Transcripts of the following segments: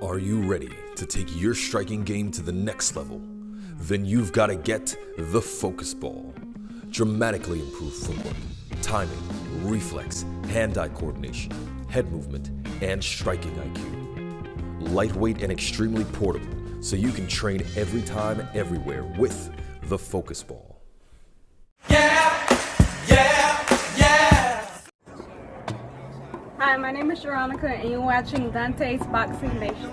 Are you ready to take your striking game to the next level? Then you've got to get the focus ball. Dramatically improve footwork, timing, reflex, hand-eye coordination, head movement, and striking IQ. Lightweight and extremely portable, so you can train every time, everywhere with the focus ball. Hi, my name is Veronica, and you're watching Deontay's Boxing Nation.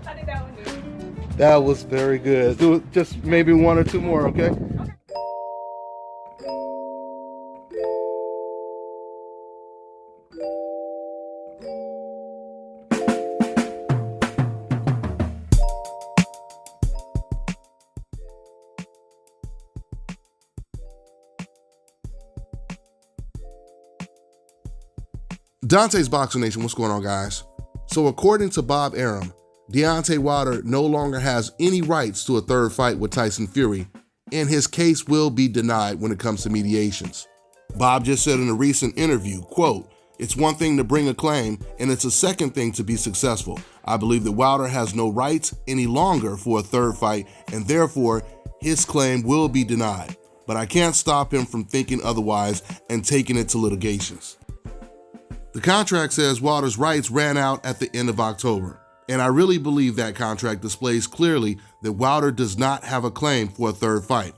How did that one do? That was very good. Do just maybe one or two more, okay? Deontay's Boxing Nation, what's going on, guys? So according to Bob Arum, Deontay Wilder no longer has any rights to a third fight with Tyson Fury, and his case will be denied when it comes to mediations. Bob just said in a recent interview, quote, "It's one thing to bring a claim, and it's a second thing to be successful. I believe that Wilder has no rights any longer for a third fight, and therefore his claim will be denied. But I can't stop him from thinking otherwise and taking it to litigations." The contract says Wilder's rights ran out at the end of October, and I really believe that contract displays clearly that Wilder does not have a claim for a third fight.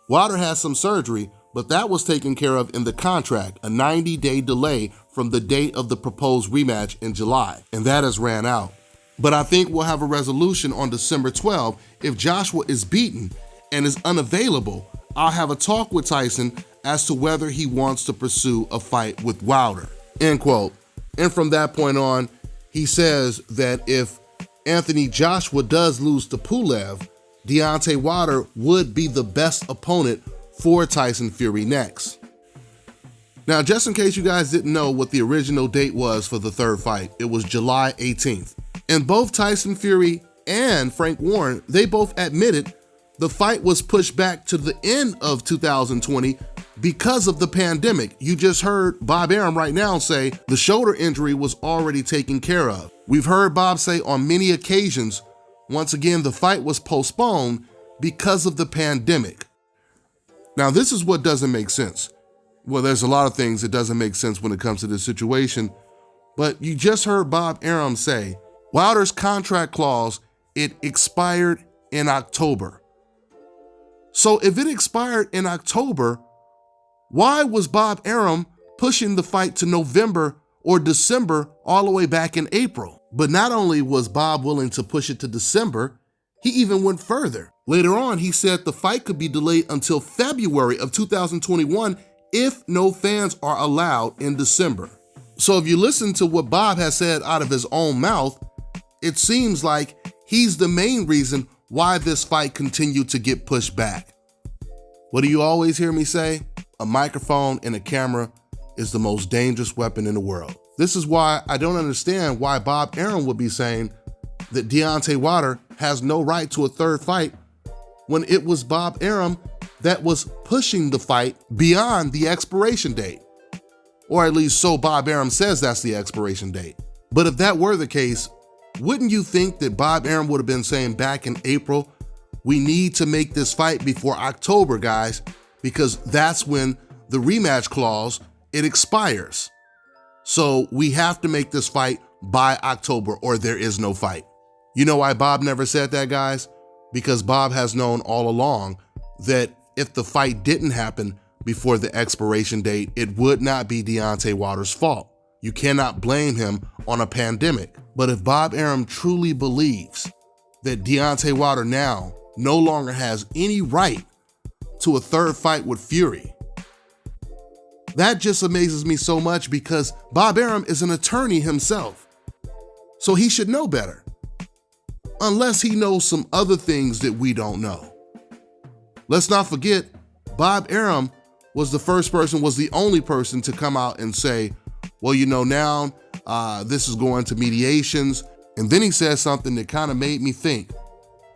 Wilder has some surgery, but that was taken care of in the contract, a 90-day delay from the date of the proposed rematch in July, and that has ran out. But I think we'll have a resolution on December 12th. If Joshua is beaten and is unavailable, I'll have a talk with Tyson as to whether he wants to pursue a fight with Wilder. End quote. And from that point on, he says that if Anthony Joshua does lose to Pulev, Deontay Wilder would be the best opponent for Tyson Fury next. Now, just in case you guys didn't know what the original date was for the third fight, it was July 18th. And both Tyson Fury and Frank Warren, they both admitted the fight was pushed back to the end of 2020 because of the pandemic. You just heard Bob Arum right now say the shoulder injury was already taken care of. We've heard Bob say on many occasions, once again, the fight was postponed because of the pandemic. Now, this is what doesn't make sense. Well, there's a lot of things that doesn't make sense when it comes to this situation, but you just heard Bob Arum say Wilder's contract clause, it expired in October. So if it expired in October, why was Bob Arum pushing the fight to November or December all the way back in April? But not only was Bob willing to push it to December, he even went further. Later on, he said the fight could be delayed until February of 2021 if no fans are allowed in December. So if you listen to what Bob has said out of his own mouth, it seems like he's the main reason why this fight continued to get pushed back. What do you always hear me say? A microphone and a camera is the most dangerous weapon in the world. This is why I don't understand why Bob Arum would be saying that Deontay Wilder has no right to a third fight when it was Bob Arum that was pushing the fight beyond the expiration date. Or at least so Bob Arum says that's the expiration date. But if that were the case, wouldn't you think that Bob Arum would have been saying back in April, we need to make this fight before October, guys, because that's when the rematch clause, it expires. So we have to make this fight by October or there is no fight. You know why Bob never said that, guys? Because Bob has known all along that if the fight didn't happen before the expiration date, it would not be Deontay Wilder's fault. You cannot blame him on a pandemic. But if Bob Arum truly believes that Deontay Wilder now no longer has any right to a third fight with Fury, that just amazes me so much because Bob Arum is an attorney himself. So he should know better. Unless he knows some other things that we don't know. Let's not forget, Bob Arum was the only person to come out and say, well, you know, now this is going to mediations. And then he said something that kind of made me think.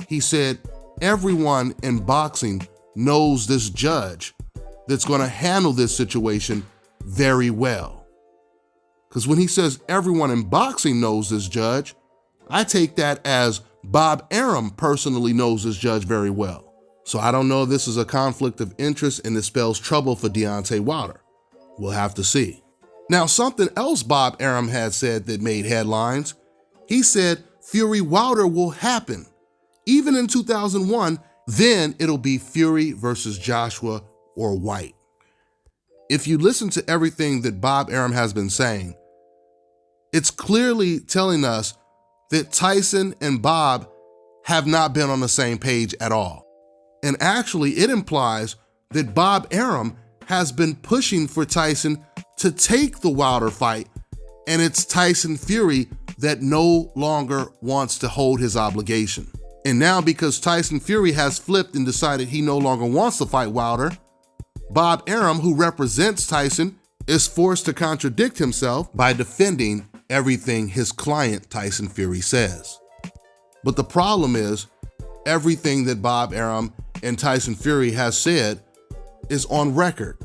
He said, everyone in boxing knows this judge that's going to handle this situation very well. Because when he says everyone in boxing knows this judge, I take that as Bob Arum personally knows this judge very well. So I don't know if this is a conflict of interest and this spells trouble for Deontay Wilder. We'll have to see. Now, something else Bob Arum had said that made headlines. He said Fury Wilder will happen. Even in 2001, then it'll be Fury versus Joshua or White. If you listen to everything that Bob Arum has been saying, it's clearly telling us that Tyson and Bob have not been on the same page at all. And actually, it implies that Bob Arum has been pushing for Tyson to take the Wilder fight, and it's Tyson Fury that no longer wants to hold his obligation. And now, because Tyson Fury has flipped and decided he no longer wants to fight Wilder, Bob Arum, who represents Tyson, is forced to contradict himself by defending everything his client Tyson Fury says. But the problem is, everything that Bob Arum and Tyson Fury has said is on record.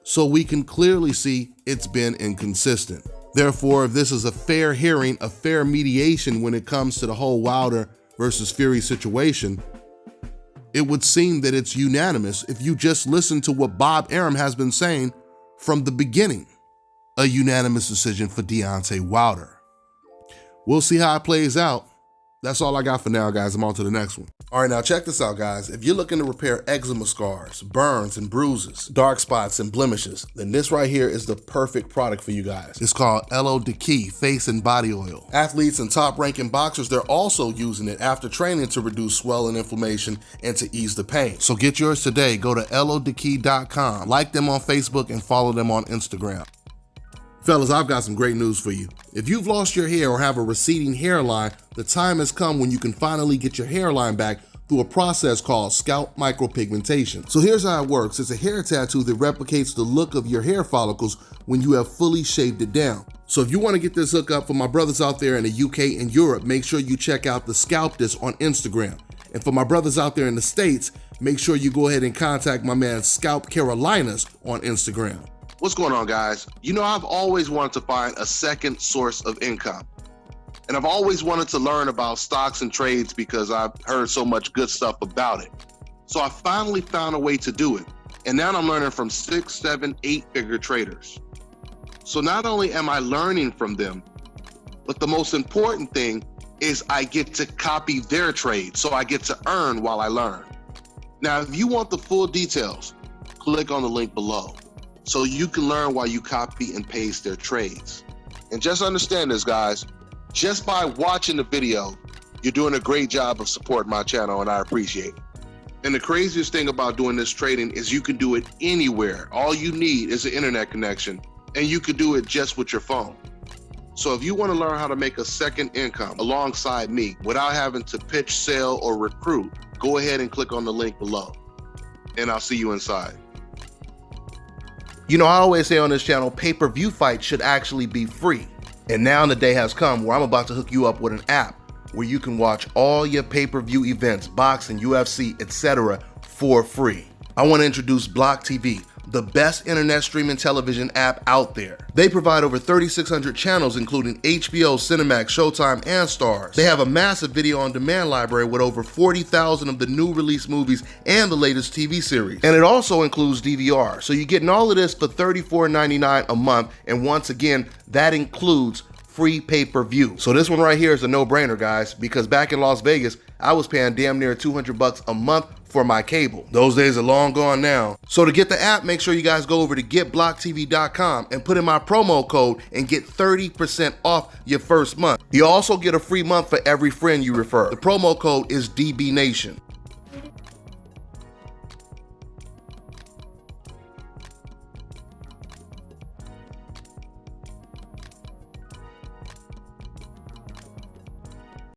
So we can clearly see it's been inconsistent. Therefore, if this is a fair hearing, a fair mediation when it comes to the whole Wilder versus Fury situation, it would seem that it's unanimous if you just listen to what Bob Arum has been saying from the beginning. A unanimous decision for Deontay Wilder. We'll see how it plays out. That's all I got for now, guys. I'm on to the next one. All right, now check this out, guys. If you're looking to repair eczema scars, burns and bruises, dark spots and blemishes, then this right here is the perfect product for you guys. It's called Elo Deki Face and Body Oil. Athletes and top-ranking boxers, they're also using it after training to reduce swelling, inflammation, and to ease the pain. So get yours today. Go to elodeki.com, like them on Facebook, and follow them on Instagram. Fellas, I've got some great news for you. If you've lost your hair or have a receding hairline, the time has come when you can finally get your hairline back through a process called scalp micropigmentation. So here's how it works. It's a hair tattoo that replicates the look of your hair follicles when you have fully shaved it down. So if you want to get this hookup for my brothers out there in the UK and Europe, make sure you check out the Scalp This on Instagram. And for my brothers out there in the States, make sure you go ahead and contact my man Scalp Carolinas on Instagram. What's going on, guys? You know, I've always wanted to find a second source of income. And I've always wanted to learn about stocks and trades because I've heard so much good stuff about it. So I finally found a way to do it. And now I'm learning from 6, 7, 8-figure traders. So not only am I learning from them, but the most important thing is I get to copy their trade. So I get to earn while I learn. Now, if you want the full details, click on the link below, so you can learn while you copy and paste their trades. And just understand this, guys, just by watching the video, you're doing a great job of supporting my channel, and I appreciate it. And the craziest thing about doing this trading is you can do it anywhere. All you need is an internet connection, and you can do it just with your phone. So if you want to learn how to make a second income alongside me without having to pitch, sell, or recruit, go ahead and click on the link below, and I'll see you inside. You know, I always say on this channel, pay-per-view fights should actually be free. And now the day has come where I'm about to hook you up with an app where you can watch all your pay-per-view events, boxing, UFC, etc. for free. I want to introduce Block TV, the best internet streaming television app out there. They provide over 3,600 channels, including HBO, Cinemax, Showtime, and Starz. They have a massive video on demand library with over 40,000 of the new release movies and the latest TV series. And it also includes DVR. So you're getting all of this for $34.99 a month. And once again, that includes free pay-per-view. So this one right here is a no-brainer, guys, because back in Las Vegas, I was paying damn near $200 a month for my cable. Those days are long gone now. So to get the app, make sure you guys go over to getblocktv.com and put in my promo code and get 30% off your first month. You also get a free month for every friend you refer. The promo code is DBNation.